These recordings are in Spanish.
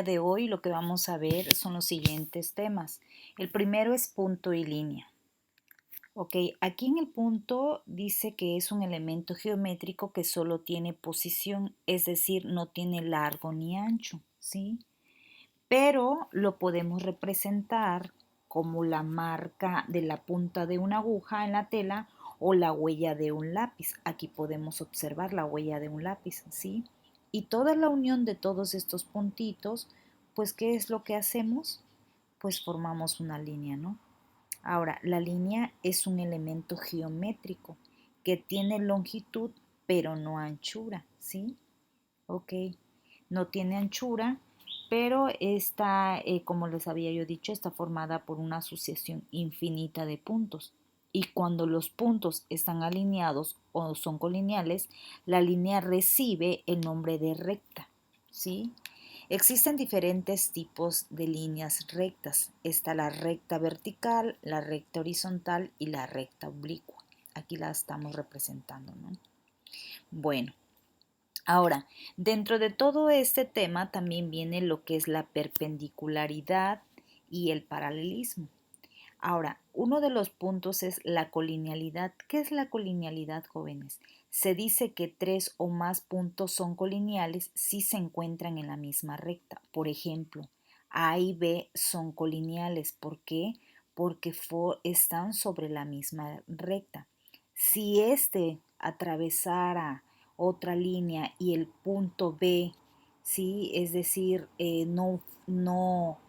De hoy lo que vamos a ver son los siguientes temas. El primero es punto y línea. Ok, aquí en el punto dice que es un elemento geométrico que solo tiene posición, es decir, no tiene largo ni ancho, ¿sí? Pero lo podemos representar como la marca de la punta de una aguja en la tela o la huella de un lápiz. Aquí podemos observar la huella de un lápiz, ¿sí? Y toda la unión de todos estos puntitos, pues, ¿qué es lo que hacemos? Pues formamos una línea, ¿no? Ahora, la línea es un elemento geométrico que tiene longitud pero no anchura, ¿sí? Ok, no tiene anchura, pero está, como les había yo dicho, está formada por una asociación infinita de puntos. Y cuando los puntos están alineados o son colineales, la línea recibe el nombre de recta, ¿sí? Existen diferentes tipos de líneas rectas. Está la recta vertical, la recta horizontal y la recta oblicua. Aquí la estamos representando, ¿no? Bueno. Ahora, dentro de todo este tema también viene lo que es la perpendicularidad y el paralelismo. Ahora, uno de los puntos es la colinealidad. ¿Qué es la colinealidad, jóvenes? Se dice que tres o más puntos son colineales si se encuentran en la misma recta. Por ejemplo, A y B son colineales. ¿Por qué? Porque están sobre la misma recta. Si este atravesara otra línea y el punto B, ¿sí? Es decir, que no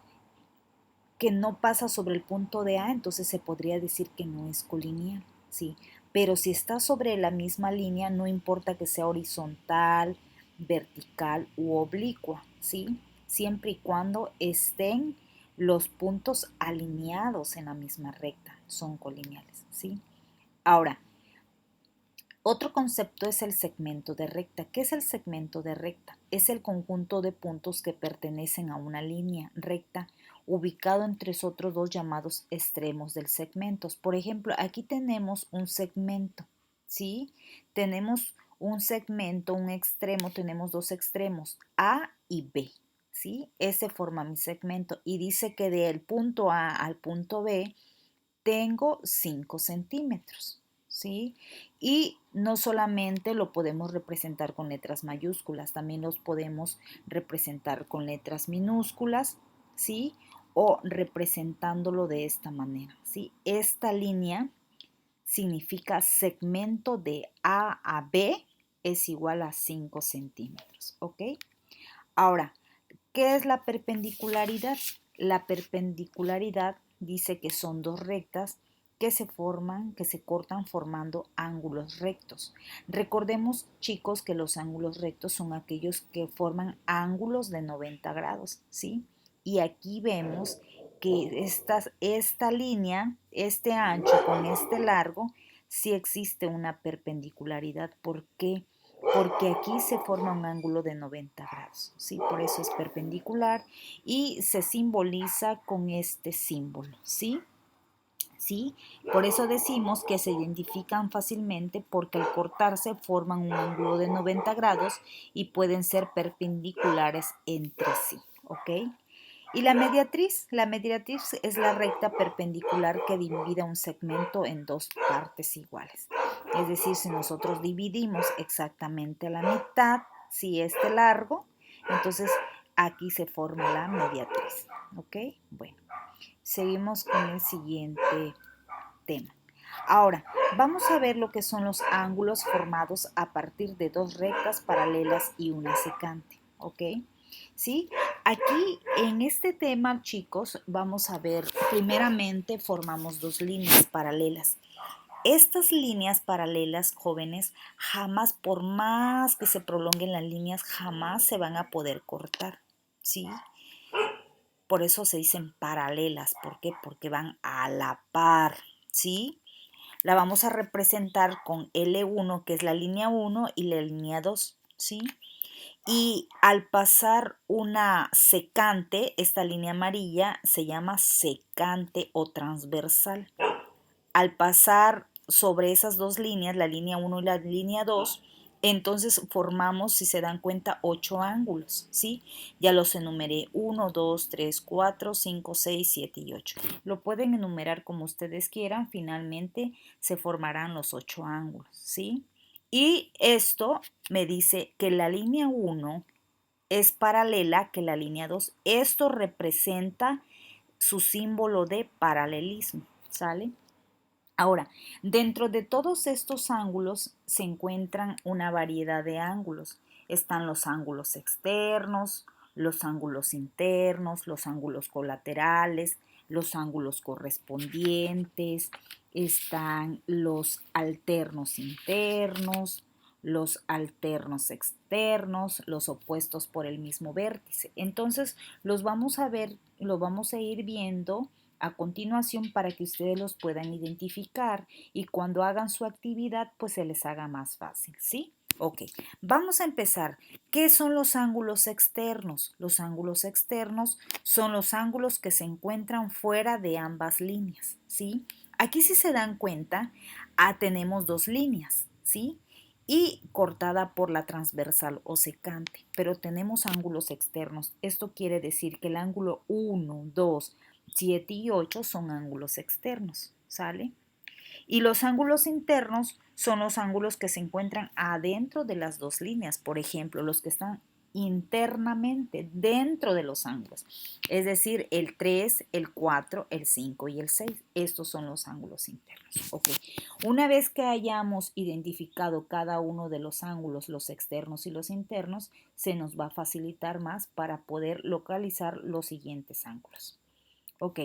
pasa sobre el punto de A, entonces se podría decir que no es colineal, ¿sí? Pero si está sobre la misma línea, no importa que sea horizontal, vertical u oblicua, ¿sí? Siempre y cuando estén los puntos alineados en la misma recta, son colineales, ¿sí? Ahora, otro concepto es el segmento de recta. ¿Qué es el segmento de recta? Es el conjunto de puntos que pertenecen a una línea recta ubicado entre otros dos llamados extremos del segmento. Por ejemplo, aquí tenemos un segmento, ¿sí? Tenemos un segmento, un extremo, tenemos dos extremos, A y B, ¿sí? Ese forma mi segmento y dice que del punto A al punto B tengo 5 centímetros, ¿sí? Y no solamente lo podemos representar con letras mayúsculas, también los podemos representar con letras minúsculas, ¿sí? O representándolo de esta manera, ¿sí? Esta línea significa segmento de A a B es igual a 5 centímetros, ¿ok? Ahora, ¿qué es la perpendicularidad? La perpendicularidad dice que son dos rectas que se forman, que se cortan formando ángulos rectos. Recordemos, chicos, que los ángulos rectos son aquellos que forman ángulos de 90 grados, ¿sí? Y aquí vemos que esta línea, este ancho con este largo, sí existe una perpendicularidad. ¿Por qué? Porque aquí se forma un ángulo de 90 grados, ¿sí? Por eso es perpendicular y se simboliza con este símbolo, ¿sí? ¿Sí? Por eso decimos que se identifican fácilmente porque al cortarse forman un ángulo de 90 grados y pueden ser perpendiculares entre sí, ¿ok? Y la mediatriz es la recta perpendicular que divide un segmento en dos partes iguales. Es decir, si nosotros dividimos exactamente a la mitad, si es de largo, entonces aquí se forma la mediatriz. ¿Ok? Bueno, seguimos con el siguiente tema. Ahora, vamos a ver lo que son los ángulos formados a partir de dos rectas paralelas y una secante. ¿Ok? ¿Sí? Aquí en este tema, chicos, vamos a ver, primeramente formamos dos líneas paralelas. Estas líneas paralelas, jóvenes, jamás, por más que se prolonguen las líneas, jamás se van a poder cortar, ¿sí? Por eso se dicen paralelas. ¿Por qué? Porque van a la par, ¿sí? La vamos a representar con L1, que es la línea 1, y la línea 2, ¿sí? Y al pasar una secante, esta línea amarilla se llama secante o transversal. Al pasar sobre esas dos líneas, la línea 1 y la línea 2, Entonces formamos, si se dan cuenta, 8 ángulos, ¿sí? Ya los enumeré: 1, 2, 3, 4, 5, 6, 7 y 8. Lo pueden enumerar como ustedes quieran, finalmente se formarán los 8 ángulos, ¿sí? Y esto me dice que la línea 1 es paralela que la línea 2. Esto representa su símbolo de paralelismo, ¿sale? Ahora, dentro de todos estos ángulos se encuentran una variedad de ángulos. Están los ángulos externos, los ángulos internos, los ángulos colaterales, los ángulos correspondientes, están los alternos internos, los alternos externos, los opuestos por el mismo vértice. Entonces, los vamos a ver, lo vamos a ir viendo a continuación para que ustedes los puedan identificar y cuando hagan su actividad pues se les haga más fácil, ¿sí? Ok, vamos a empezar. ¿Qué son los ángulos externos? Los ángulos externos son los ángulos que se encuentran fuera de ambas líneas, ¿sí? Aquí si se dan cuenta, tenemos dos líneas, ¿sí? Y cortada por la transversal o secante, pero tenemos ángulos externos. Esto quiere decir que el ángulo 1, 2, 7 y 8 son ángulos externos, ¿sale? Y los ángulos internos son los ángulos que se encuentran adentro de las dos líneas, por ejemplo, los que están internamente dentro de los ángulos, es decir, el 3, el 4, el 5 y el 6. Estos son los ángulos internos. Ok, una vez que hayamos identificado cada uno de los ángulos, los externos y los internos, se nos va a facilitar más para poder localizar los siguientes ángulos. Ok,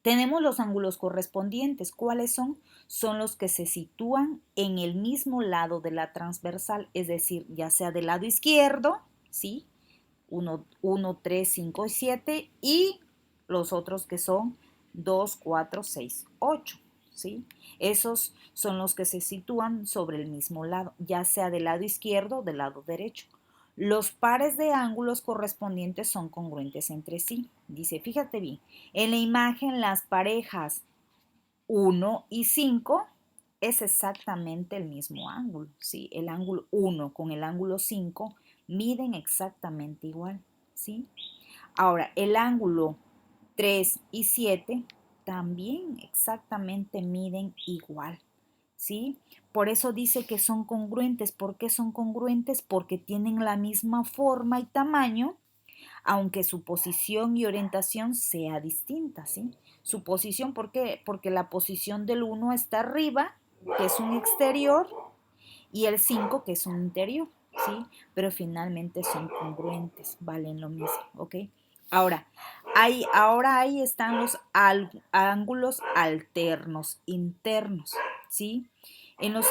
tenemos los ángulos correspondientes. ¿Cuáles son? Son los que se sitúan en el mismo lado de la transversal, es decir, ya sea del lado izquierdo, ¿sí? 1, 3, 5 y 7, y los otros que son 2, 4, 6, 8, ¿sí? Esos son los que se sitúan sobre el mismo lado, ya sea del lado izquierdo o del lado derecho. Los pares de ángulos correspondientes son congruentes entre sí. Dice, fíjate bien, en la imagen las parejas 1 y 5 es exactamente el mismo ángulo, ¿sí? El ángulo 1 con el ángulo 5 miden exactamente igual, ¿sí? Ahora, el ángulo 3 y 7 también exactamente miden igual, ¿sí? Por eso dice que son congruentes. ¿Por qué son congruentes? Porque tienen la misma forma y tamaño, aunque su posición y orientación sea distinta, ¿sí? Su posición, ¿por qué? Porque la posición del 1 está arriba, que es un exterior, y el 5, que es un interior, ¿sí? Pero finalmente son congruentes, valen lo mismo, ¿ok? Ahora ahí están los ángulos alternos internos, ¿sí? En los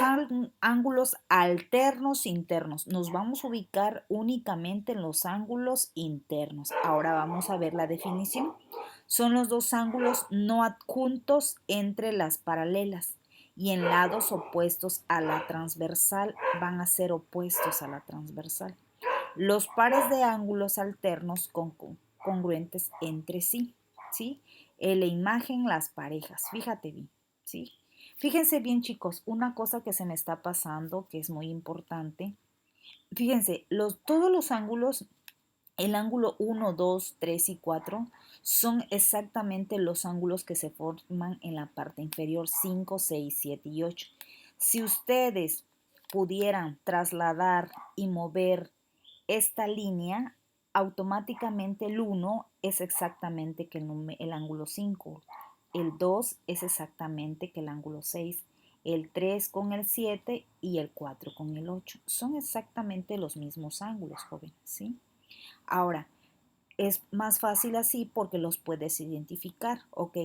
ángulos alternos internos nos vamos a ubicar únicamente en los ángulos internos. Ahora vamos a ver la definición. Son los dos ángulos no adjuntos entre las paralelas y en lados opuestos a la transversal van a ser opuestos a la transversal. Los pares de ángulos alternos congruentes entre sí, ¿sí? En la imagen las parejas, fíjate bien, ¿sí? Fíjense bien, chicos, una cosa que se me está pasando que es muy importante. Fíjense, todos los ángulos, el ángulo 1, 2, 3 y 4 son exactamente los ángulos que se forman en la parte inferior: 5, 6, 7 y 8. Si ustedes pudieran trasladar y mover esta línea, automáticamente el 1 es exactamente que el ángulo 5, el 2 es exactamente que el ángulo 6, el 3 con el 7 y el 4 con el 8. Son exactamente los mismos ángulos, jóvenes, ¿sí? Ahora, es más fácil así porque los puedes identificar, ¿ok?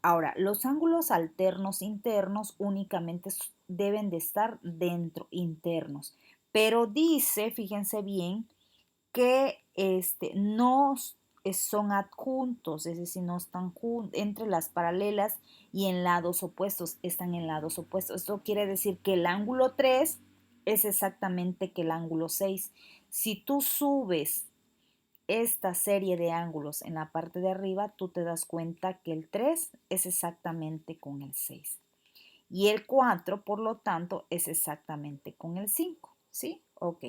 Ahora, los ángulos alternos internos únicamente deben de estar dentro, internos. Pero dice, fíjense bien, que no son adjuntos, es decir, no están entre las paralelas y en lados opuestos, están en lados opuestos. Esto quiere decir que el ángulo 3 es exactamente que el ángulo 6. Si tú subes esta serie de ángulos en la parte de arriba, tú te das cuenta que el 3 es exactamente con el 6. Y el 4, por lo tanto, es exactamente con el 5, ¿sí? Ok.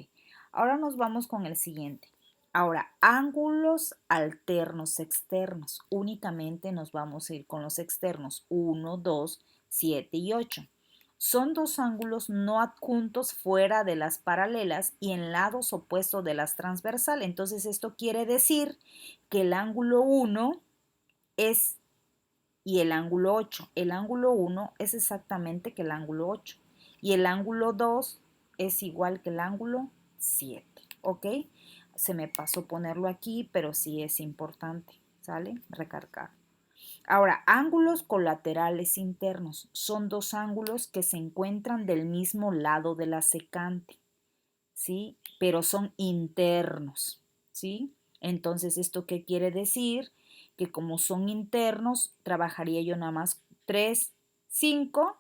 Ahora nos vamos con el siguiente. Ahora, ángulos alternos externos. Únicamente nos vamos a ir con los externos. 1, 2, 7 y 8. Son dos ángulos no adjuntos fuera de las paralelas y en lados opuestos de las transversales. Entonces, esto quiere decir que el ángulo 1 es y el ángulo 8. El ángulo 1 es exactamente que el ángulo 8 y el ángulo 2 es igual que el ángulo 7, ¿ok? Se me pasó ponerlo aquí, pero sí es importante, ¿sale? Recargar. Ahora, ángulos colaterales internos son dos ángulos que se encuentran del mismo lado de la secante, ¿sí? Pero son internos, ¿sí? Entonces, ¿esto qué quiere decir? Que como son internos, trabajaría yo nada más 3, 5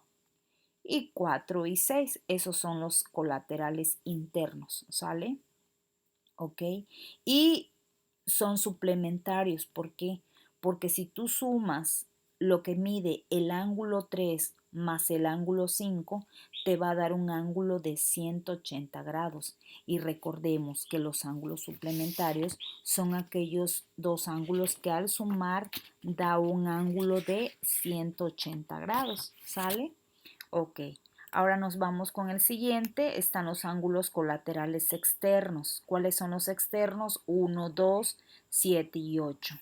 y 4 y 6. Esos son los colaterales internos, ¿sale? ¿Ok? Y son suplementarios. ¿Por qué? Porque si tú sumas lo que mide el ángulo 3 más el ángulo 5, te va a dar un ángulo de 180 grados. Y recordemos que los ángulos suplementarios son aquellos dos ángulos que al sumar da un ángulo de 180 grados. ¿Sale? Ok. Ahora nos vamos con el siguiente. Están los ángulos colaterales externos. ¿Cuáles son los externos? 1, 2, 7 y 8.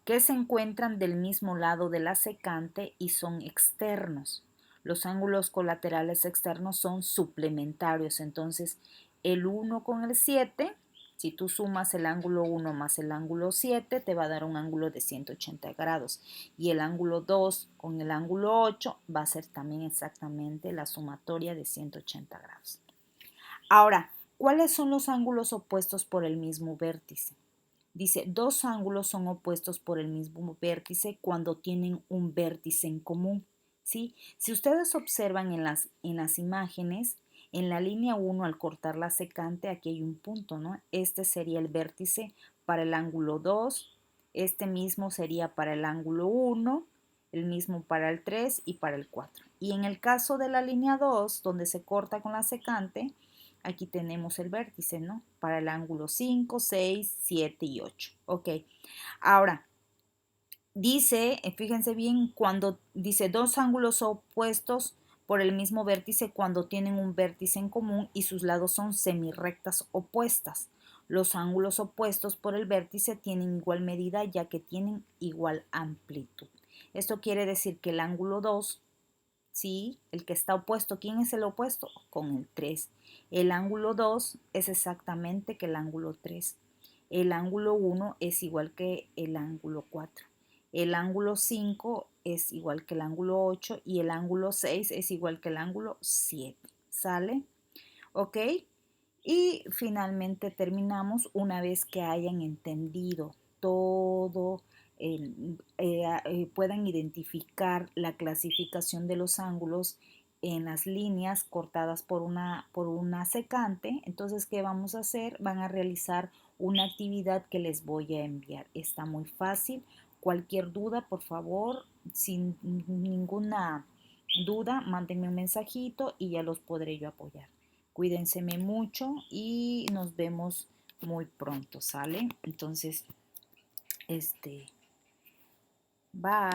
Que se encuentran del mismo lado de la secante y son externos. Los ángulos colaterales externos son suplementarios. Entonces, el 1 con el 7, si tú sumas el ángulo 1 más el ángulo 7, te va a dar un ángulo de 180 grados. Y el ángulo 2 con el ángulo 8 va a ser también exactamente la sumatoria de 180 grados. Ahora, ¿cuáles son los ángulos opuestos por el mismo vértice? Dice, dos ángulos son opuestos por el mismo vértice cuando tienen un vértice en común, ¿sí? Si ustedes observan en las imágenes, en la línea 1 al cortar la secante, aquí hay un punto, ¿no? Este sería el vértice para el ángulo 2, este mismo sería para el ángulo 1, el mismo para el 3 y para el 4. Y en el caso de la línea 2, donde se corta con la secante, aquí tenemos el vértice, ¿no? Para el ángulo 5, 6, 7 y 8. Ok. Ahora, dice, fíjense bien, cuando dice dos ángulos opuestos por el mismo vértice cuando tienen un vértice en común y sus lados son semirrectas opuestas. Los ángulos opuestos por el vértice tienen igual medida ya que tienen igual amplitud. Esto quiere decir que el ángulo 2, ¿sí? El que está opuesto, ¿quién es el opuesto? Con el 3. El ángulo 2 es exactamente que el ángulo 3. El ángulo 1 es igual que el ángulo 4. El ángulo 5 es igual que el ángulo 8 y el ángulo 6 es igual que el ángulo 7. ¿Sale? ¿Ok? Y finalmente terminamos una vez que hayan entendido todo, puedan identificar la clasificación de los ángulos en las líneas cortadas por una secante. Entonces, ¿qué vamos a hacer? Van a realizar una actividad que les voy a enviar. Está muy fácil. Cualquier duda, por favor, sin ninguna duda, mándenme un mensajito y ya los podré yo apoyar. Cuídense mucho y nos vemos muy pronto, ¿sale? Entonces, bye.